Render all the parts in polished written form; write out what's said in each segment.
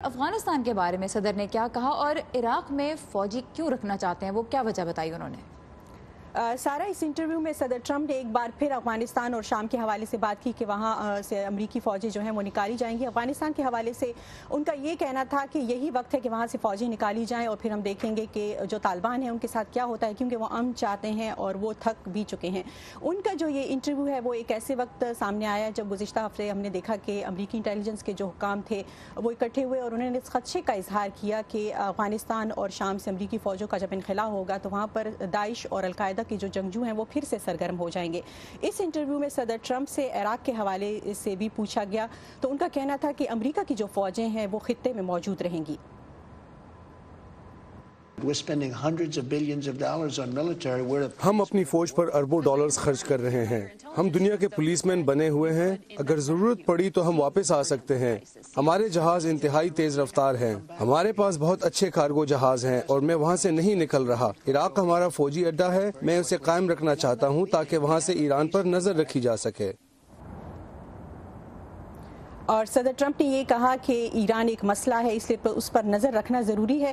افغانستان کے بارے میں صدر نے کیا کہا اور عراق میں فوجی کیوں رکھنا چاہتے ہیں، وہ کیا وجہ بتائی انہوں نے؟ سارا اس انٹرویو میں صدر ٹرمپ نے ایک بار پھر افغانستان اور شام کے حوالے سے بات کی کہ وہاں سے امریکی فوجیں جو ہیں وہ نکالی جائیں گی۔ افغانستان کے حوالے سے ان کا یہ کہنا تھا کہ یہی وقت ہے کہ وہاں سے فوجیں نکالی جائیں اور پھر ہم دیکھیں گے کہ جو طالبان ہیں ان کے ساتھ کیا ہوتا ہے، کیونکہ وہ امن چاہتے ہیں اور وہ تھک بھی چکے ہیں۔ ان کا جو یہ انٹرویو ہے وہ ایک ایسے وقت سامنے آیا جب گزشتہ ہفتے ہم نے دیکھا کہ امریکی انٹیلیجنس کے جو حکام تھے وہ اکٹھے ہوئے اور انہوں نے اس خدشے کا اظہار کیا کہ افغانستان اور شام سے امریکی فوجوں کا جب انخلا ہوگا تو وہاں پر داعش اور القاعدہ کے جو جنگجو ہیں وہ پھر سے سرگرم ہو جائیں گے۔ اس انٹرویو میں صدر ٹرمپ سے عراق کے حوالے سے بھی پوچھا گیا تو ان کا کہنا تھا کہ امریکہ کی جو فوجیں ہیں وہ خطے میں موجود رہیں گی۔ ہم اپنی فوج پر اربوں ڈالرز خرچ کر رہے ہیں۔ ہم دنیا کے پولیس مین بنے ہوئے ہیں، اگر ضرورت پڑی تو ہم واپس آ سکتے ہیں۔ ہمارے جہاز انتہائی تیز رفتار ہیں، ہمارے پاس بہت اچھے کارگو جہاز ہیں اور میں وہاں سے نہیں نکل رہا۔ عراق ہمارا فوجی اڈہ ہے، میں اسے قائم رکھنا چاہتا ہوں تاکہ وہاں سے ایران پر نظر رکھی جا سکے۔ اور صدر ٹرمپ نے یہ کہا کہ ایران ایک مسئلہ ہے، اس لیے اس پر نظر رکھنا ضروری ہے۔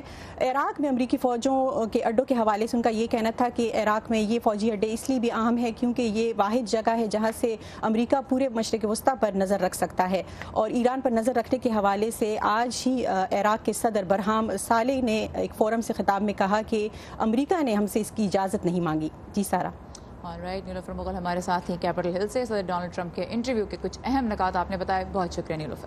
عراق میں امریکی فوجوں کے اڈوں کے حوالے سے ان کا یہ کہنا تھا کہ عراق میں یہ فوجی اڈے اس لیے بھی اہم ہے کیونکہ یہ واحد جگہ ہے جہاں سے امریکہ پورے مشرق وسطیٰ پر نظر رکھ سکتا ہے۔ اور ایران پر نظر رکھنے کے حوالے سے آج ہی عراق کے صدر برہام صالح نے ایک فورم سے خطاب میں کہا کہ امریکہ نے ہم سے اس کی اجازت نہیں مانگی۔ جی سارا۔ نیلوفر مغل ہمارے ساتھ ہیں کیپٹل ہل سے۔ صدر ڈونلڈ ٹرمپ کے انٹرویو کے کچھ اہم نکات آپ نے بتائے، بہت شکریہ نیلوفر۔